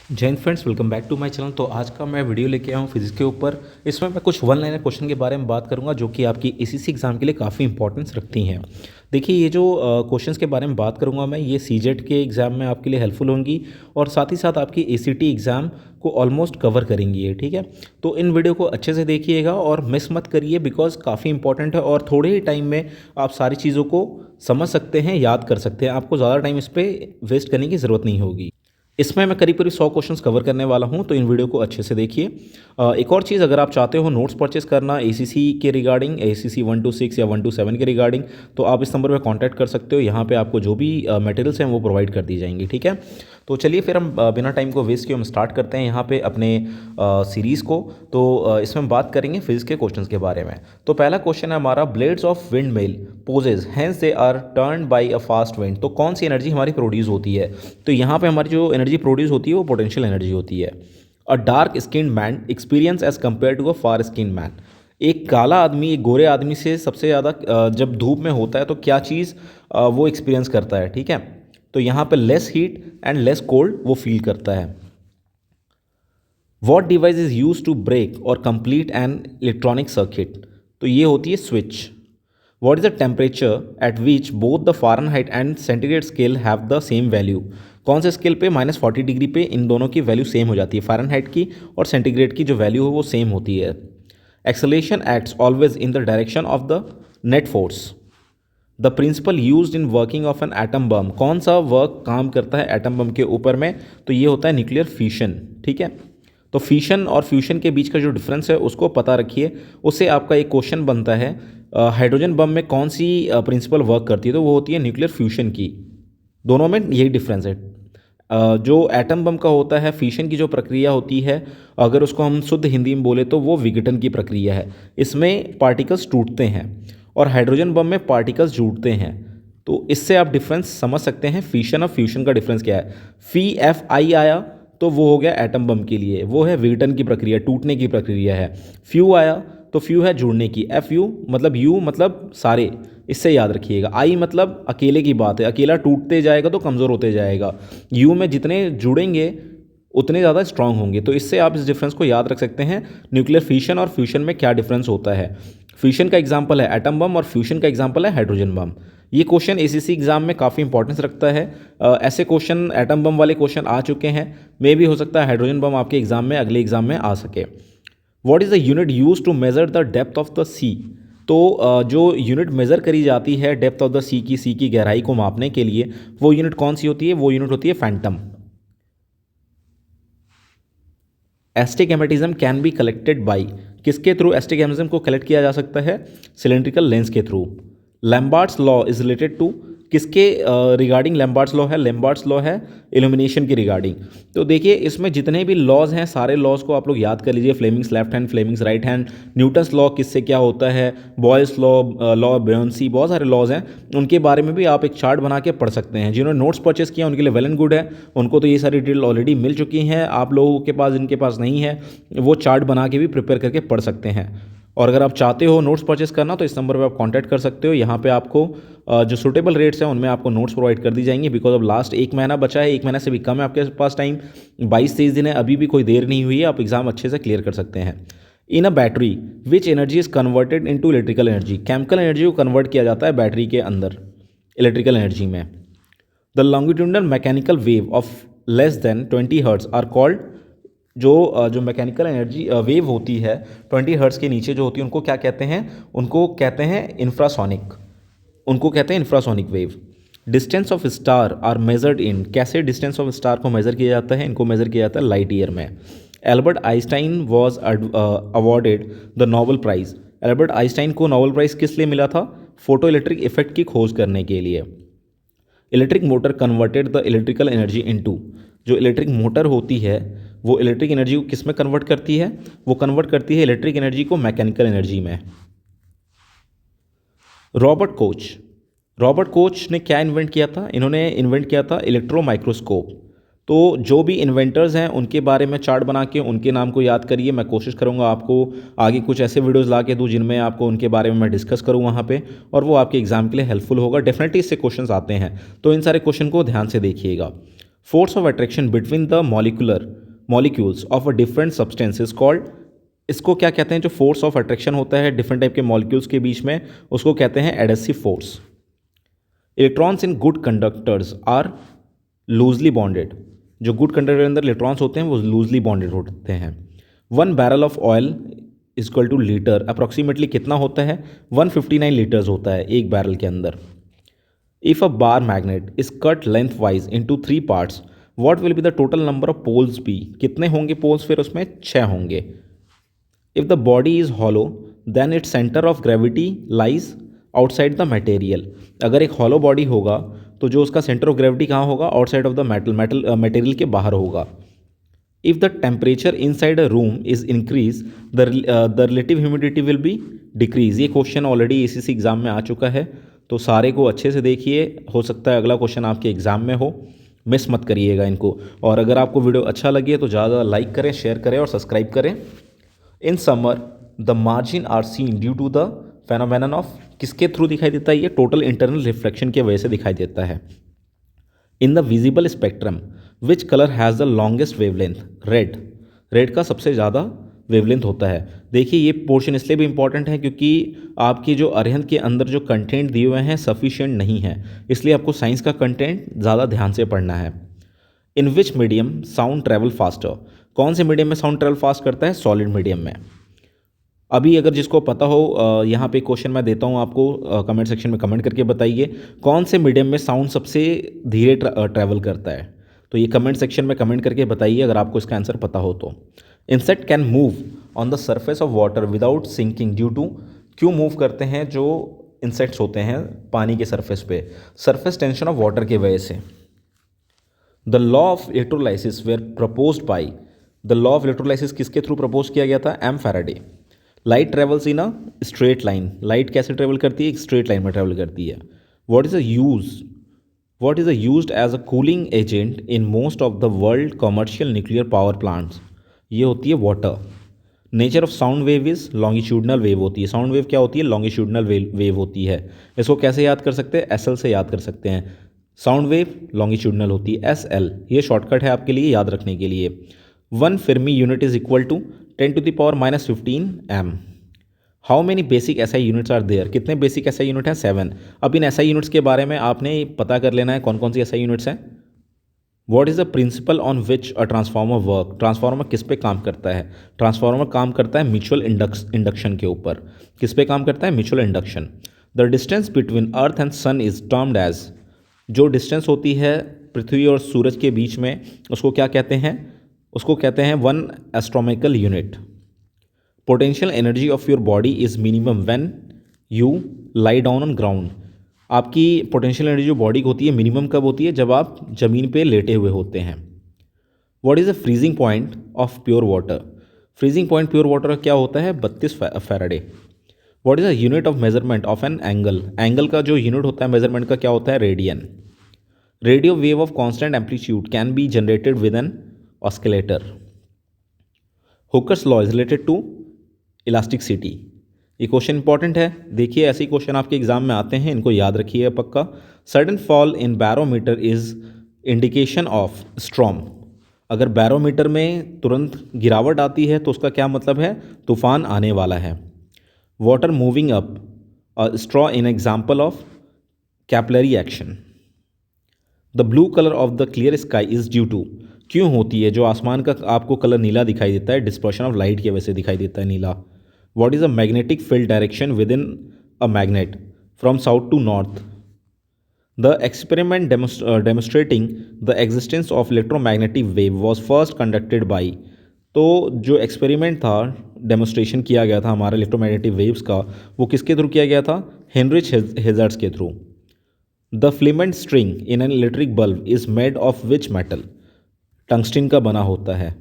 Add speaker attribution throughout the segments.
Speaker 1: जय हिंद friends, welcome back to my channel. तो आज का मैं वीडियो लेके आया हूँ फिजिक्स के ऊपर। इसमें मैं कुछ वन लाइनर क्वेश्चन के बारे में बात करूंगा जो कि आपकी एसीसी एग्ज़ाम के लिए काफ़ी इंपॉर्टेंस रखती हैं। देखिए, ये जो क्वेश्चंस के बारे में बात करूंगा मैं, ये सीजेट के एग्ज़ाम में आपके लिए हेल्पफुल होंगी और साथ ही साथ आपकी एसीटी एग्ज़ाम को ऑलमोस्ट कवर करेंगी ये, ठीक है। तो इन वीडियो को अच्छे से देखिएगा और मिस मत करिए, बिकॉज काफ़ी इंपॉर्टेंट है और थोड़े ही टाइम में आप सारी चीज़ों को समझ सकते हैं, याद कर सकते हैं। आपको ज़्यादा टाइम इस पर वेस्ट करने की ज़रूरत नहीं होगी। इसमें मैं करीब करीब 100 क्वेश्चंस कवर करने वाला हूं, तो इन वीडियो को अच्छे से देखिए। एक और चीज़, अगर आप चाहते हो नोट्स परचेस करना एसीसी के रिगार्डिंग, एसीसी 1 to 6 या 1 to 7 के रिगार्डिंग, तो आप इस नंबर पर कांटेक्ट कर सकते हो। यहाँ पे आपको जो भी मटेरियल्स हैं वो प्रोवाइड कर दी जाएंगी, ठीक है। तो चलिए फिर हम बिना टाइम को वेस्ट किए हम स्टार्ट करते हैं यहाँ पे अपने सीरीज़ को। तो इसमें हम बात करेंगे फिजिक्स के क्वेश्चंस के बारे में। तो पहला क्वेश्चन है हमारा, blades of windmill possess hence they are turned by a fast wind. तो कौन सी एनर्जी हमारी प्रोड्यूस होती है? तो यहाँ पे हमारी जो एनर्जी प्रोड्यूस होती है वो पोटेंशियल एनर्जी होती है। A dark skin man experience as compare to a fair skin man. एक काला आदमी एक गोरे आदमी से सबसे ज़्यादा जब धूप में होता है तो क्या चीज़ वो एक्सपीरियंस करता है, ठीक है। तो यहाँ पे less heat and less cold वो फील करता है। What device is use to break or complete an electronic circuit? तो ये होती है switch. What is the temperature at which both the Fahrenheit and centigrade scale have the same value? कौन से scale पे -40 डिग्री पे इन दोनों की वैल्यू सेम हो जाती है? फ़ारेनहाइट की और सेंटीग्रेड की जो वैल्यू है वो सेम होती है। Acceleration acts always in the direction of the net force. The principal use in working of an atom bomb. कौन सा वर्क काम करता है एटम बम के ऊपर में? तो ये होता है न्यूक्लियर फ्यूशन, ठीक है। तो फ्यूशन और फ्यूशन के बीच का जो डिफरेंस है उसको पता रखिए। उससे आपका एक क्वेश्चन बनता है, हाइड्रोजन बम में कौन सी प्रिंसिपल वर्क करती है? तो वो होती है न्यूक्लियर फ्यूशन की। दोनों में यही डिफरेंस है। जो एटम बम का होता है, फिशन की जो प्रक्रिया होती है, अगर उसको हम शुद्ध हिंदी में बोले तो वो विघटन की प्रक्रिया है। इसमें पार्टिकल्स टूटते हैं और हाइड्रोजन बम में पार्टिकल्स जुड़ते हैं। तो इससे आप डिफरेंस समझ सकते हैं फिशन और फ्यूशन का डिफरेंस क्या है। FI आया तो वो हो गया एटम बम के लिए, वो है विघटन की प्रक्रिया, टूटने की प्रक्रिया है। फ्यू आया तो फ्यू है जुड़ने की, FU मतलब यू मतलब सारे, इससे याद रखिएगा। आई मतलब अकेले की बात है, अकेला टूटते जाएगा तो कमज़ोर होते जाएगा। यू में जितने जुड़ेंगे उतने ज़्यादा स्ट्रांग होंगे। तो इससे आप इस डिफरेंस को याद रख सकते हैं, न्यूक्लियर फिशन और फ्यूशन में क्या डिफरेंस होता है। फ्यूशन का एग्जाम्पल है एटम बम और फ्यूशन का एग्जाम्पल है हाइड्रोजन बम। ये क्वेश्चन एसीसी एग्जाम में काफ़ी इंपॉर्टेंस रखता है। ऐसे क्वेश्चन एटम बम वाले क्वेश्चन आ चुके हैं, मे भी हो सकता है हाइड्रोजन बम आपके एग्जाम में अगले एग्जाम में आ सके। What is the unit use to measure the depth of the sea? तो जो यूनिट मेज़र करी जाती है डेप्थ ऑफ द सी की गहराई को मापने के लिए, वो यूनिट कौन सी होती है? वो यूनिट होती है fathom. Astigmatism can be collected by, किसके थ्रू एस्टिगमेटिज्म को कलेक्ट किया जा सकता है? सिलेंड्रिकल लेंस के through. Lambert's law is related to, किसके रिगार्डिंग लैम्बार्ट्स लॉ है? लैम्बार्ट्स लॉ है इल्यूमिनेशन की रिगार्डिंग। तो देखिए, इसमें जितने भी लॉज हैं सारे लॉज को आप लोग याद कर लीजिए। Fleming's left hand, Fleming's right hand, Newton's law किससे क्या होता है, बॉयल्स लॉ, लॉ ऑफ बेयोंसी, बहुत सारे लॉज हैं। उनके बारे में भी आप एक चार्ट बना के पढ़ सकते हैं। जिन्होंने नोट्स परचेस किया उनके लिए वेल एंड गुड है, उनको तो ये सारी डिटेल ऑलरेडी मिल चुकी हैं। आप लोगों के पास, जिनके पास नहीं है, वो चार्ट बना के भी प्रिपेयर करके पढ़ सकते हैं। और अगर आप चाहते हो नोट्स परचेस करना तो इस नंबर पे आप कांटेक्ट कर सकते हो। यहाँ पे आपको जो सूटेबल रेट्स हैं उनमें आपको नोट्स प्रोवाइड कर दी जाएंगी। बिकॉज अब लास्ट 1 महीना बचा है, 1 महीना से भी कम है आपके पास टाइम, 22-23 दिन है, अभी भी कोई देर नहीं हुई है, आप एग्जाम अच्छे से क्लियर कर सकते हैं। In a battery which energy is converted into electrical energy? Chemical energy को कन्वर्ट किया जाता है बैटरी के अंदर इलेक्ट्रिकल एनर्जी में। The longitudinal mechanical wave of less than 20 hertz are called, जो मैकेनिकल एनर्जी वेव होती है 20 हर्ट्ज के नीचे जो होती है उनको क्या कहते हैं? उनको कहते हैं इंफ्रासोनिक, उनको कहते हैं infrasonic wave. Distance of star are measured in, कैसे डिस्टेंस ऑफ स्टार को मेजर किया जाता है? इनको मेजर किया जाता है लाइट ईयर में। Albert Einstein was awarded the Nobel prize. Albert Einstein को नोबेल प्राइज किस लिए मिला था? फोटो इलेक्ट्रिक इफेक्ट की खोज करने के लिए। Electric motor converted the electrical energy into, जो इलेक्ट्रिक मोटर होती है वो इलेक्ट्रिक एनर्जी को किस में कन्वर्ट करती है? वो कन्वर्ट करती है इलेक्ट्रिक एनर्जी को मैकेनिकल एनर्जी में। रॉबर्ट कोच ने क्या इन्वेंट किया था? इन्होंने इन्वेंट किया था इलेक्ट्रो माइक्रोस्कोप। तो जो भी इन्वेंटर्स हैं उनके बारे में चार्ट बना के उनके नाम को याद करिए। मैं कोशिश करूंगा आपको आगे कुछ ऐसे वीडियोस ला के दूँ जिनमें आपको उनके बारे में मैं डिस्कस करूँ वहाँ पे, और वो आपके एग्जाम के लिए हेल्पफुल होगा। डेफिनेटली इससे क्वेश्चंस आते हैं, तो इन सारे क्वेश्चन को ध्यान से देखिएगा। Force of attraction between the molecules of a different substance is called, इसको क्या कहते हैं? जो फोर्स ऑफ अट्रैक्शन होता है डिफरेंट टाइप के मॉलिक्यूल्स के बीच में, उसको कहते हैं adhesive force. Electrons in good conductors are loosely bonded, जो गुड कंडक्टर के अंदर इलेक्ट्रॉन्स होते हैं वो लूजली बॉन्डेड होते हैं। 1 barrel of oil equal two litre, approximately कितना होता है? 159 लीटर्स होता है एक बैरल के अंदर। If a bar magnet is cut lengthwise into 3 parts, what will be the total number of poles be? कितने होंगे पोल्स? फिर उसमें 6 होंगे। If the body is hollow then its centre of gravity lies outside the material, अगर एक hollow body होगा तो जो उसका सेंटर ऑफ ग्रेविटी कहाँ होगा? आउटसाइड ऑफ द मटेरियल के बाहर होगा। If the temperature inside a room is increase the relative humidity will be decrease. ये क्वेश्चन ऑलरेडी ACC एग्जाम में आ चुका है, तो सारे को अच्छे से देखिए, हो सकता है अगला क्वेश्चन आपके एग्जाम में हो, मिस मत करिएगा इनको। और अगर आपको वीडियो अच्छा लगे तो ज़्यादा लाइक करें, शेयर करें और सब्सक्राइब करें। In summer the margin are seen due to the phenomenon of, किसके थ्रू दिखाई देता है? ये टोटल इंटरनल रिफ्लेक्शन की वजह से दिखाई देता है। In the visible spectrum which colour has the longest wavelength? Red, red का सबसे ज़्यादा वेवलेंथ होता है। देखिए ये पोर्शन इसलिए भी इंपॉर्टेंट है क्योंकि आपकी जो अरिहंत के अंदर जो कंटेंट दिए हुए हैं सफिशिएंट नहीं है, इसलिए आपको साइंस का कंटेंट ज़्यादा ध्यान से पढ़ना है। In which medium sound travel faster, कौन से मीडियम में साउंड ट्रेवल फास्ट करता है? सॉलिड मीडियम में। अभी अगर जिसको पता हो, यहाँ पे क्वेश्चन मैं देता हूँ आपको, कमेंट सेक्शन में कमेंट करके बताइए कौन से मीडियम में साउंड सबसे धीरे ट्रैवल करता है। तो ये कमेंट सेक्शन में कमेंट करके बताइए अगर आपको इसका आंसर पता हो तो। Insect can move on the surface of water without sinking due to, क्यों मूव करते हैं जो इंसेक्ट्स होते हैं पानी के सरफेस पे? सरफेस टेंशन ऑफ वाटर की वजह से। The law of electrolysis were proposed by, the law of electrolysis किसके थ्रू प्रपोज किया गया था? M Faraday. Light travels in a straight line, light कैसे ट्रेवल करती है? एक स्ट्रेट लाइन में ट्रेवल करती है। What is a used as a cooling agent in most of the world commercial nuclear power plants? ये होती है water. Nature of sound wave is longitudinal wave होती है। साउंड वेव क्या होती है? लॉन्गिट्यूडनल वेव होती है। इसको कैसे याद कर सकते हैं? SL से याद कर सकते हैं। साउंड वेव लॉन्गिट्यूडनल होती है, SL। ये शॉर्टकट है आपके लिए याद रखने के लिए। 1 Fermi unit is equal to 10⁻⁻15 m। How many basic SI units are there? कितने बेसिक SI यूनिट हैं? 7। अब इन SI यूनिट्स के बारे में आपने पता कर लेना है कौन कौन सी SI यूनिट्स हैं। What is the principal on which a transformer work? Transformer किस पे काम करता है? ट्रांसफार्मर काम करता है म्यूचुअल इंडक्शन के ऊपर। किस पे काम करता है? Mutual induction. The distance between earth and sun is termed as, जो डिस्टेंस होती है पृथ्वी और सूरज के बीच में उसको क्या कहते हैं? उसको कहते हैं 1 astronomical unit. Potential energy of your body is minimum when you lie down on ground. आपकी पोटेंशियल एनर्जी जो बॉडी की होती है मिनिमम कब होती है? जब आप ज़मीन पे लेटे हुए होते हैं। What is the freezing point of pure water? Freezing point pure water क्या होता है? 32 Faraday. What is the unit of measurement of an angle? Angle का जो यूनिट होता है मेजरमेंट का क्या होता है? Radian. Radio wave of constant amplitude can be generated with an oscillator. Hooke's law is related to elasticity. ये question important है, देखिए ऐसे ही क्वेश्चन आपके एग्जाम में आते हैं, इनको याद रखिए पक्का। Sudden fall in barometer is indication of storm. अगर बैरोमीटर में तुरंत गिरावट आती है तो उसका क्या मतलब है? तूफान आने वाला है। Water moving up straw in example of capillary action. The blue colour of the clear sky is due to, क्यों होती है जो आसमान का आपको कलर नीला दिखाई देता है? डिस्पर्शन ऑफ लाइट की वजह से दिखाई देता है नीला। What is a magnetic field direction within a magnet from south to north? The experiment demonstrating the existence of electromagnetic wave was first conducted by, तो जो एक्सपेरिमेंट था, डेमोस्ट्रेशन किया गया था हमारे इलेक्ट्रोमैग्नेटिक वेव्स का, वो किसके थ्रू किया गया था? हेनरिच हेजर्ट्स के through. The filament string in an electric bulb is made of which metal? Tungsten का बना होता है।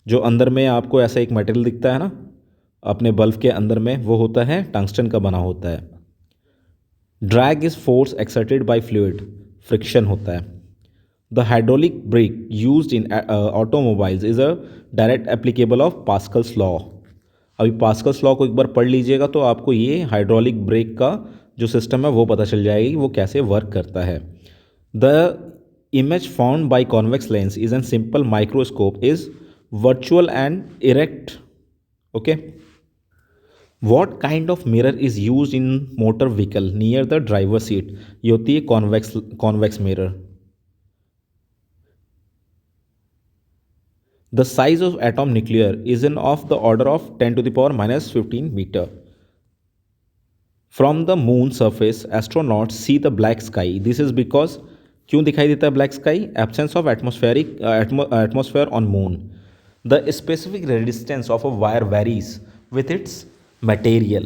Speaker 1: जो अंदर में आपको ऐसा एक मेटल दिखता है ना अपने बल्ब के अंदर में, वो होता है टंगस्टन का बना होता है। Drag is force exerted by fluid, friction होता है। The hydraulic brake used in automobiles is a direct applicable of Pascal's law. अभी पास्कल्स लॉ को एक बार पढ़ लीजिएगा तो आपको ये हाइड्रोलिक ब्रेक का जो सिस्टम है वो पता चल जाएगी वो कैसे वर्क करता है। The image found by convex lens is a simple microscope is virtual and erect. Okay. What kind of mirror is used in motor vehicle near the driver seat? ये होती है convex mirror. The size of atom nuclear is in of the order of 10 to the power minus 15 meter. From the moon surface, astronauts see the black sky. This is because क्यों दिखाई देता है black sky? Absence of atmosphere on moon. The specific resistance of a wire varies with its material.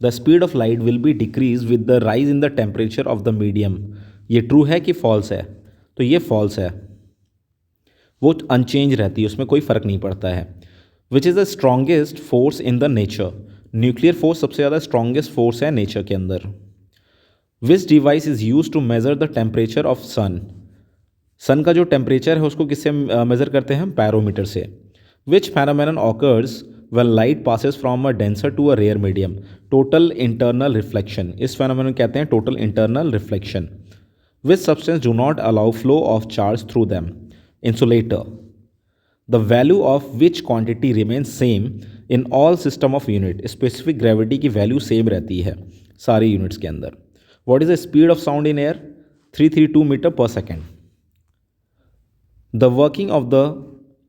Speaker 1: The speed of light will be decreased with the rise in the temperature of the medium. ये true है कि false है? तो ये false है, वो unchange रहती है, उसमें कोई फ़र्क नहीं पड़ता है. Which is the strongest force in the nature? Nuclear force सबसे ज़्यादा स्ट्रॉन्गेस्ट फोर्स है नेचर के अंदर. Which device is use to measure the temperature of sun? Sun का जो टेम्परेचर है उसको किससे मेज़र करते हैं हम? पैरोमीटर से. Which phenomenon occurs when light passes from a denser to a rare medium? Total internal reflection. इस फेनोमेनन कहते हैं total internal reflection. Which substance do not allow flow of charge through them? Insulator. The value of which quantity remains same in all system of unit? Specific gravity की value same रहती है सारे units के अंदर. What is the speed of sound in air? 332 meter per second. The working of the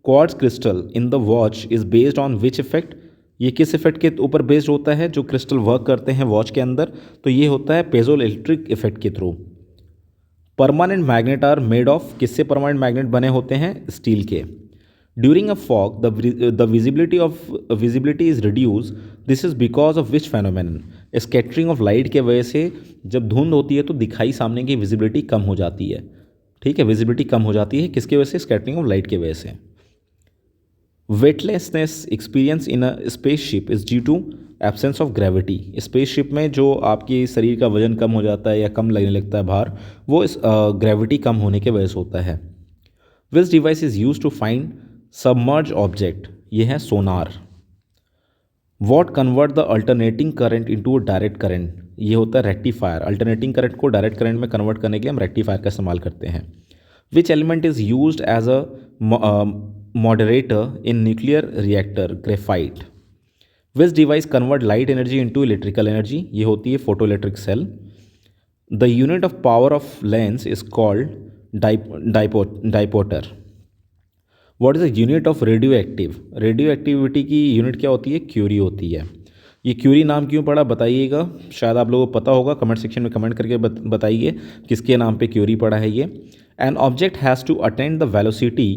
Speaker 1: quartz crystal in the watch is based on which effect? ये किस effect के ऊपर बेस्ड होता है जो क्रिस्टल वर्क करते हैं वॉच के अंदर? तो ये होता है पेजो इलेक्ट्रिक इफेक्ट के through. Permanent magnet are made of, किससे परमानेंट मैग्नेट बने होते हैं? स्टील के. During a fog the visibility is reduce. This is because of which phenomenon? Scattering of light के वजह से जब धुंध होती है तो दिखाई सामने की विजिबिलिटी कम हो जाती है. ठीक है, विजिबिलिटी कम हो जाती है किसके वजह से? स्कैटरिंग ऑफ लाइट के वजह से. Weightlessness experience in a spaceship is due to absence of gravity. Spaceship में जो आपकी शरीर का वजन कम हो जाता है या कम लगने लगता है भार, वो इस ग्रेविटी कम होने के वजह से होता है. Which device is use to find submerge object? ये है sonar. What convert the alternating current into direct current? ये होता है रेक्टिफायर. अल्टरनेटिंग करंट को डायरेक्ट करंट में कन्वर्ट करने के लिए हम रेक्टिफायर का इस्तेमाल करते हैं. Which element is use as a moderator in nuclear reactor? Graphite. Which device convert light energy into electrical energy? ये होती है photoelectric cell. The unit of power of lens is called diopter. What is the unit of radioactive? Radioactivity की unit क्या होती है? Curie होती है. ये क्यूरी नाम क्यों पड़ा बताइएगा, शायद आप लोगों को पता होगा, कमेंट सेक्शन में कमेंट करके बताइए किसके नाम पे क्यूरी पड़ा है ये. An object has to attain the velocity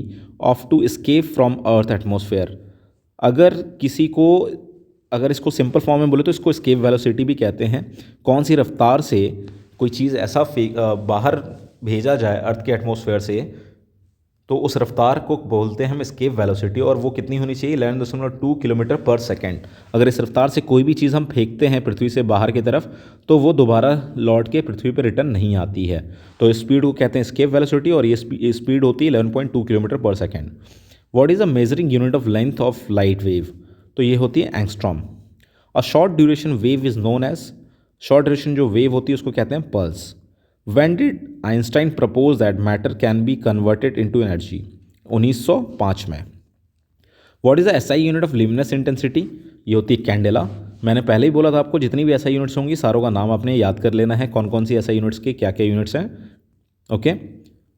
Speaker 1: of to escape from earth atmosphere. अगर इसको सिंपल फॉर्म में बोले तो इसको escape velocity भी कहते हैं. कौन सी रफ्तार से कोई चीज़ ऐसा बाहर भेजा जाए अर्थ के एटमॉस्फेयर से, तो उस रफ्तार को बोलते हैं हम escape velocity. और वो कितनी होनी चाहिए? 11.2 किलोमीटर पर सेकेंड. अगर इस रफ्तार से कोई भी चीज़ हम फेंकते हैं पृथ्वी से बाहर की तरफ तो वो दोबारा लौट के पृथ्वी पर रिटर्न नहीं आती है. तो इस स्पीड को कहते हैं escape velocity और ये स्पीड होती है 11.2 kilometre per second. What is the measuring unit of length of light wave? तो ये होती है angstrom. A short duration wave is known as, short duration जो वेव होती है उसको कहते हैं pulse. When did Einstein propose that matter can be converted into energy? 1905 में. What is the SI unit of luminous intensity? ये होती है कैंडेला. मैंने पहले ही बोला था आपको जितनी भी SI यूनिट्स होंगी सारों का नाम आपने याद कर लेना है, कौन कौन सी SI यूनिट्स के क्या क्या यूनिट्स हैं. Okay.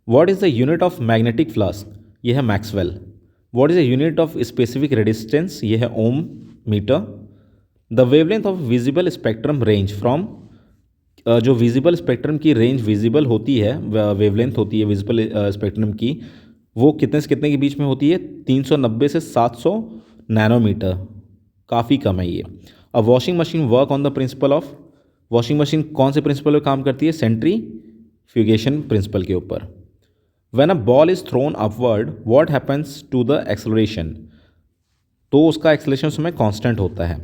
Speaker 1: What is the unit of magnetic flux? ये है maxwell. What is the unit of specific resistance? ये है ohm metre. The wavelength of visible spectrum range from, जो विजिबल स्पेक्ट्रम की रेंज विजिबल होती है, वेवलेंथ होती है विजिबल स्पेक्ट्रम की, वो कितने से कितने के बीच में होती है? 390 से 700 नैनोमीटर. काफ़ी कम है ये. अब washing machine work on the principle of, washing machine कौन से प्रिंसिपल पर काम करती है? सेंट्रीफ्यूगेशन प्रिंसिपल के ऊपर. When a ball is thrown upward what happens to the acceleration? तो उसका एक्सेलरेशन उसमें कांस्टेंट होता है.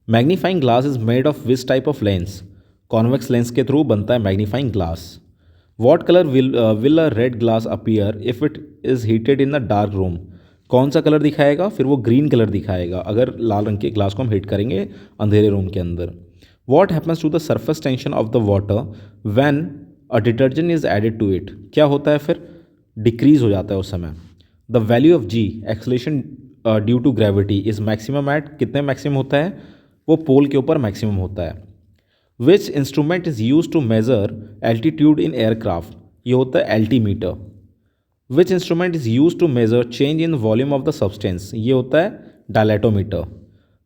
Speaker 1: Magnifying glass is made of which type of lens? Convex lens के थ्रू बनता है magnifying glass. What colour will a red glass appear if it is heated in the dark room? कौन सा colour दिखाएगा? फिर वो ग्रीन कलर दिखाएगा अगर लाल रंग के ग्लास को हम हीट करेंगे अंधेरे रूम के अंदर. What happens to the surface tension of the water when a detergent is added to it, क्या होता है फिर, डिक्रीज हो जाता है उस समय। The value of g acceleration due to gravity is maximum at, कितने मैक्सिमम होता है, वो पोल के ऊपर मैक्सिमम होता है। Which instrument is use to measure altitude in aircraft, ये होता है altimeter. Which instrument is use to measure change in volume of the substance, ये होता है dilatometer.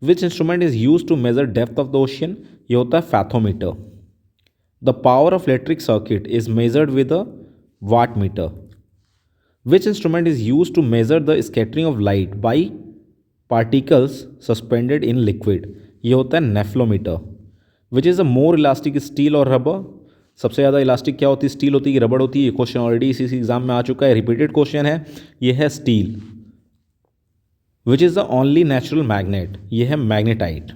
Speaker 1: Which instrument is use to measure depth of the ocean, ये होता है fathometer. The power of electric circuit is measured with a watt metre. Which instrument is use to measure the scattering of light by particles suspended in liquid, ये होता है nephelometer. Which is a more elastic, steel और rubber, सबसे ज़्यादा elastic क्या होती है, steel होती है कि रबड़ होती है, ये क्वेश्चन ऑलरेडी इसी एग्जाम में आ चुका है, रिपीटेड क्वेश्चन है, ये है steel. Which is the only natural magnet, ये है magnetite.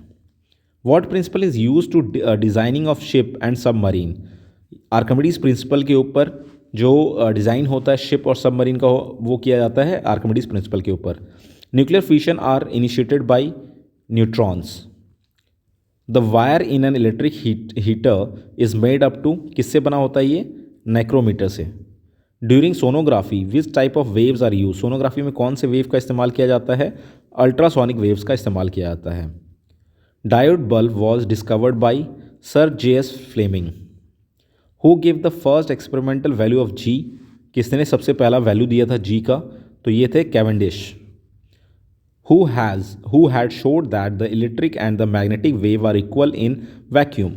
Speaker 1: What principle is use to designing of ship and submarine, Archimedes principle के ऊपर जो डिज़ाइन होता है शिप और सबमरीन का वो किया जाता है आर्किमिडीज प्रिंसिपल के ऊपर। Nuclear fission are initiated by neutrons. The wire in an electric heater is made up to, किससे बना होता है ये, नाइक्रोमीटर से। During sonography which type of waves are use, sonography में कौन से वेव का इस्तेमाल किया जाता है, अल्ट्रासोनिक वेव्स का इस्तेमाल किया जाता है। Diode bulb was discovered by sir J.S. Fleming. Who give the first experimental value of g, किसने सबसे पहला वैल्यू दिया था जी का, तो ये थे Cavendish. Who had showed that the electric and the magnetic wave are equal in vacuum,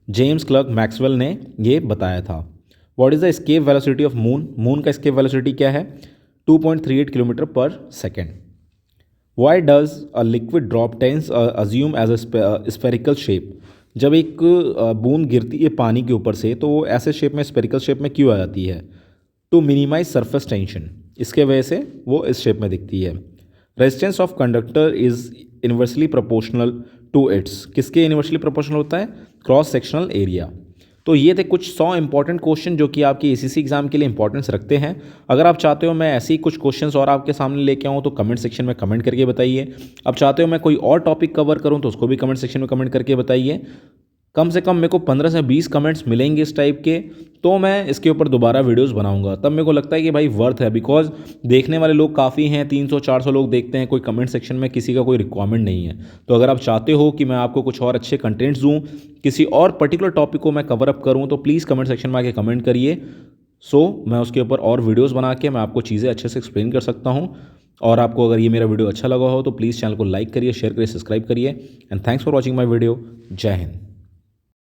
Speaker 1: James clerk Maxwell ने ये बताया था। What is the escape velocity of moon, moon का escape velocity क्या है, 2.38 kilometre per second. Why does a liquid drop tends assume as a spherical shape, जब एक बूंद गिरती है पानी के ऊपर से तो वो ऐसे शेप में, स्पेरिकल शेप में क्यों आ जाती है, टू मिनिमाइज सरफेस टेंशन, इसके वजह से वो इस शेप में दिखती है। Resistance of conductor is inversely proportional to its, किसके इन्वर्सली प्रोपोर्शनल होता है, क्रॉस सेक्शनल एरिया। तो ये थे कुछ 100 इंपॉर्टेंट क्वेश्चन जो कि आपके ACC एग्जाम के लिए इंपॉर्टेंस रखते हैं। अगर आप चाहते हो मैं ऐसे ही कुछ क्वेश्चंस और आपके सामने लेके आऊँ तो कमेंट सेक्शन में कमेंट करके बताइए। आप चाहते हो मैं कोई और टॉपिक कवर करूँ तो उसको भी कमेंट सेक्शन में कमेंट करके बताइए। कम से कम मेरे को 15 से 20 कमेंट्स मिलेंगे इस टाइप के, तो मैं इसके ऊपर दोबारा वीडियोस बनाऊंगा। तब मेरे को लगता है कि भाई वर्थ है, बिकॉज देखने वाले लोग काफ़ी हैं, 300-400 लोग देखते हैं, कोई कमेंट सेक्शन में किसी का कोई रिक्वायरमेंट नहीं है। तो अगर आप चाहते हो कि मैं आपको कुछ और अच्छे कंटेंट्स दूँ, किसी और पर्टिकुलर टॉपिक को मैं कवर अप करूँ, तो प्लीज़ कमेंट सेक्शन में आके कमेंट करिए। मैं उसके ऊपर और वीडियोज़ बना के मैं आपको चीज़ें अच्छे से एक्सप्लेन कर सकता हूँ। और आपको अगर ये मेरा वीडियो अच्छा लगा हो तो प्लीज़ चैनल को लाइक करिए, शेयर करिए, सब्सक्राइब करिए। And thanks for watching my video. जय हिंद।